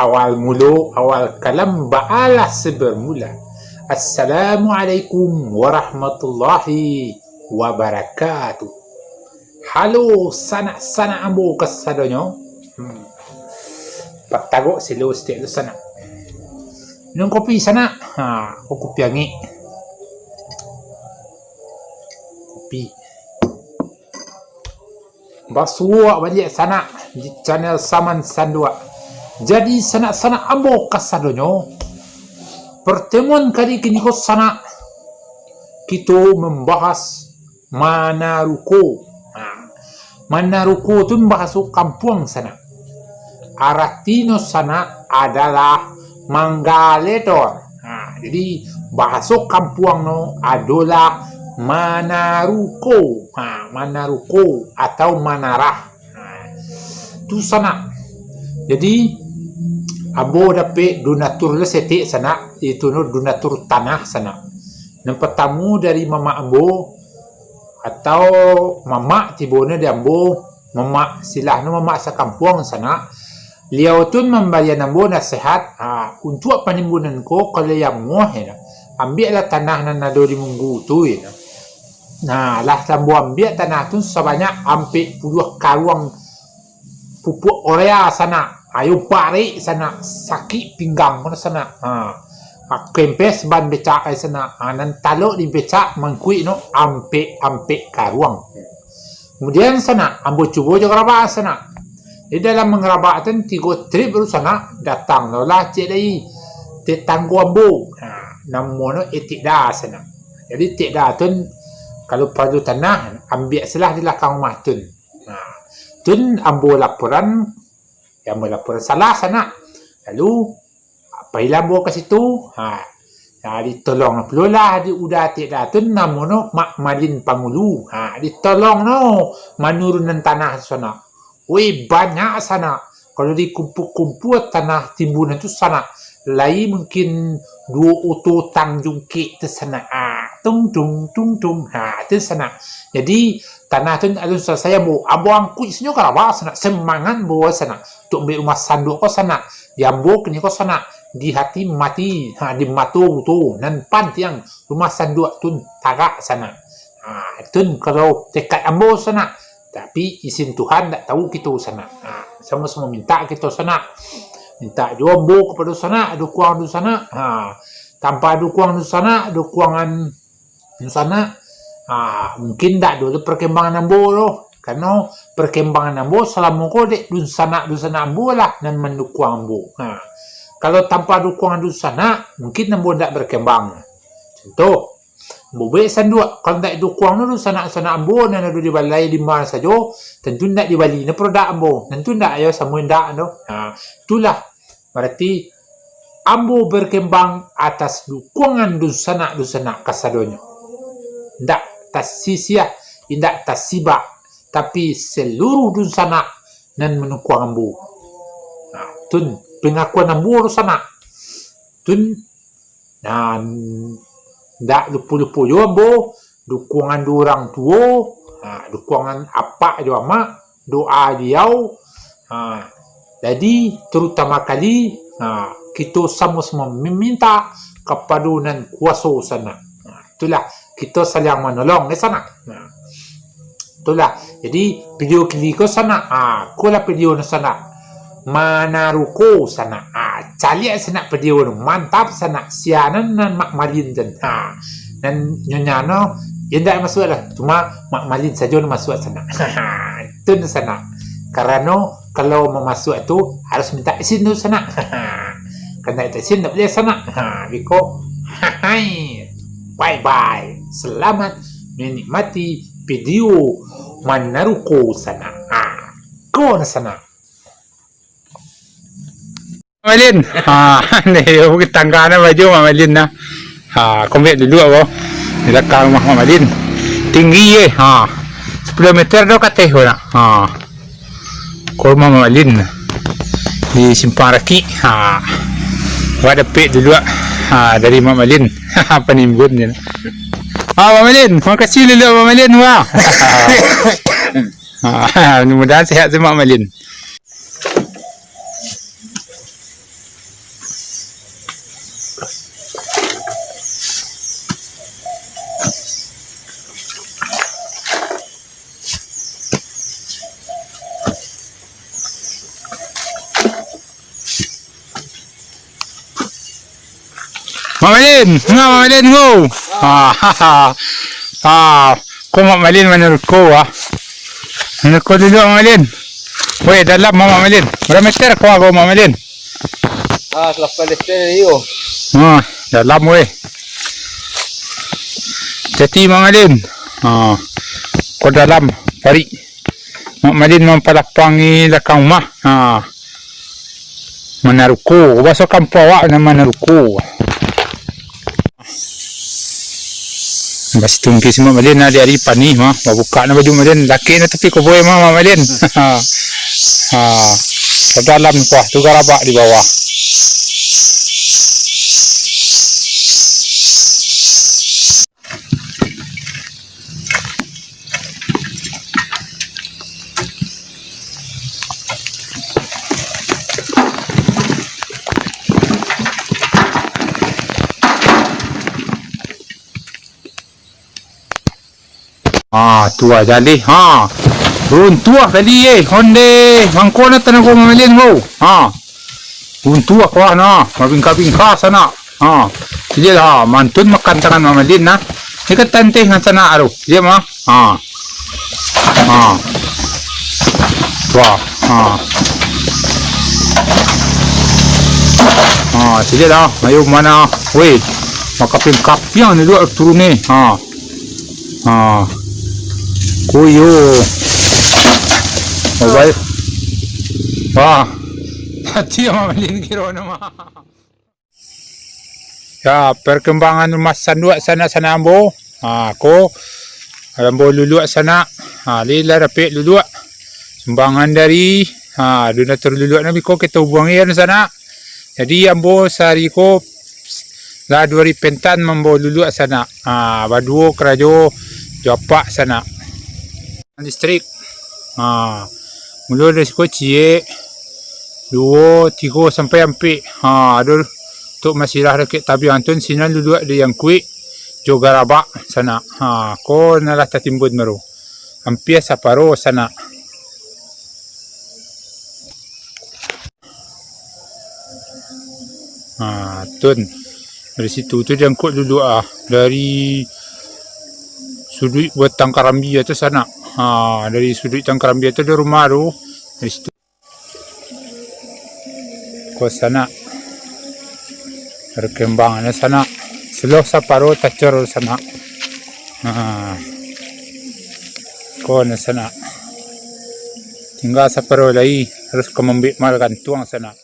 awal kalam ba'alah sebermula. Assalamualaikum warahmatullahi wabarakatuh. Halo sanak-sanak ambo kasadonyo. Patagok silo setiap tu sanak. Minum kopi sanak. Kopi angi. Kopi. Basuak balik sanak di channel Saman Sandua. Jadi sanak-sanak ambo kasadonyo. Pertemuan kali ini ko sanak kita membahas Manaruko. Manaruko itu membahas kampung sanak. Artino sanak adalah Mangaledor. Jadi bahasa kampung no adalah Manaruko. Manaruko atau Manarah. Itu sana. Jadi abo dapat donatur lesetik sana, itu no donatur tanah sana. Yang pertama dari mama ambo atau mama tibone di ambo, mama silah no mama sa kampung sana. Liau tu membayar ambo nasihat untuk penimbunan ko kalau yang muah ya. Ambillah tanah nan nado di munggu tu ya. Nah, lah sambo ambil tanah tu sebanyak hampir puluh karung pupuk urea sana. Ayo pare sana sakit pinggang mana sana. Kempes ban becak ai sana. Nan talo di becak mangkui no ampe karung. Kemudian sana ambo cuba juga rabak sana. Di dalam mengerabak tu 3 trip baru sana datang no lah cik lagi. Tetangga ambo. Nama no Etikda sana. Jadi Etikda tu kalau perlu tanah, ambil selah di belakang rumah tun. Tun ambo laporan, yang melaporan salah sana. Lalu, apabila ambo ke situ, ditolong pula lah di udah tidak tun nama no Mak Malin Pangulu. Ditolong no manurunan tanah sana. Wih banyak sana. Kalau dikumpul-kumpul tanah timbunan tu sana. Lai mungkin 2 auto Tanjung Kek tu sana. Tung. Tu sana. Jadi tanah tu alun saya bu abang kuis nyo karawa sana semangat bawa sana. Tu ambil rumah sanduk ko sana. Di ambo kini ko sana. Di hati mati. Di matu tu. Nan pan tiang rumah sanduk tu tagak sana. Itu kalau dekat ambo sana. Tapi izin Tuhan tak tahu kita sana. Sama-sama minta kita sana. Minta jombo kepada sana, dukungan di sana. Tanpa dukungan di sana, dukungan di sana, mungkin tak dulu perkembangan ambo loh. Karena perkembangan ambo selama kau dek di sana ambo lah dan mendukung ambo. Kalau tanpa dukungan di sana, mungkin ambo tak berkembang. Contoh, ambo baik sandua. Kalau tak dukungan di sana ambo dan ada di balai di mana saja, tentu tak di Bali. Ini produk ambo, tentu tak ayo semua tak no. Itulah. Berarti ambo berkembang atas dukungan dusana kasadonyo. Tidak tasisia, tidak tasibak, tapi seluruh dusana nan menukung ambo. Tun pengakuan ambo sana. Tun dan tidak lupa-lupa yo ambo dukungan orang tua, dukungan apa jo ama, doa dia. Jadi terutama kali kita sama-sama meminta kepaduan kuasa sana. Itulah kita saling menolong di sana. Itulah. Jadi video kali ko sana. Kula video na sana. Manaruko sana. Cali sana video no. Mantap sana. Sianan nan Mak Malin dan. Dan nyonya no. Yan tak masuk lah. Cuma Mak Malin saja no masuk sana. Itu na sana. Karena kalau mau masuk itu harus minta izin dulu sana. Karena itu izin tak boleh sana. Biko. Bye. Selamat menikmati video Manaruko sana. Go na sana. Malin. Nih, bukit tangga na baju Malin na. Komplit dulu ako. Nilakang rumah Malin. Tinggi 10 meter daw kateho na. Kurma Malin di Simpang Raki. Wadapit dulu dari Mak Malin. Penimbun niya. Mak Malin, makasih dulu Mak Malin. Wah. Mudah-mudahan sehat si Mak Malin. Mamalin, nga mamalin go. Kung mamalin menurut ko menurut ko dulu mamalin. Weh, dalam mamalin. Berapa meter kau aku mamalin? Kelas Palestina iyo. Dalam weh. Jadi mamalin. Kau dalam pari. Mamalin mempalapangi lakang mah. Menaruku. Bahasa kampung awak nama menaruku. Bas tungki semua malin na dari pani mabuka na baju malin laki na tapi ko boy malin sa dalam ko tu garaba di bawah tua jadi run tua tadi honde mangko na tanang ko mamalin ho run tua ko na mabingka sana sige mantun makan tangan mamalin na ikat tante nga sana aro sige ma tua sige mayo mana weh makapingkap yang ni dua turun ni kuyo mobile hati mamalin kiro nama ya perkembangan rumah sandua sana ambo ko ambo luluak sana lila rapi luluak sumbangan dari donatur luluak nabi ko kita buangin sana jadi ambo sehari ko la 2 pentan mambo luluak sana baduo kerajo Japak sana listrik mula dari cie 2, 3 sampai ampe ada untuk masirah dekat tabi antun sinan dulu ada yang kuik juga rabak sana ko nalah tatimbud meru ampe saparo sana tun dari situ tu yang kuat dulu dari sudut buat Tangkarambi itu sana dari sudut Tangkarambi itu di rumah tu dari situ ke sana perkembangannya sana seluruh saparo tacor sana ko na sana tinggal saparo lagi harus kemambik malkan tuang sana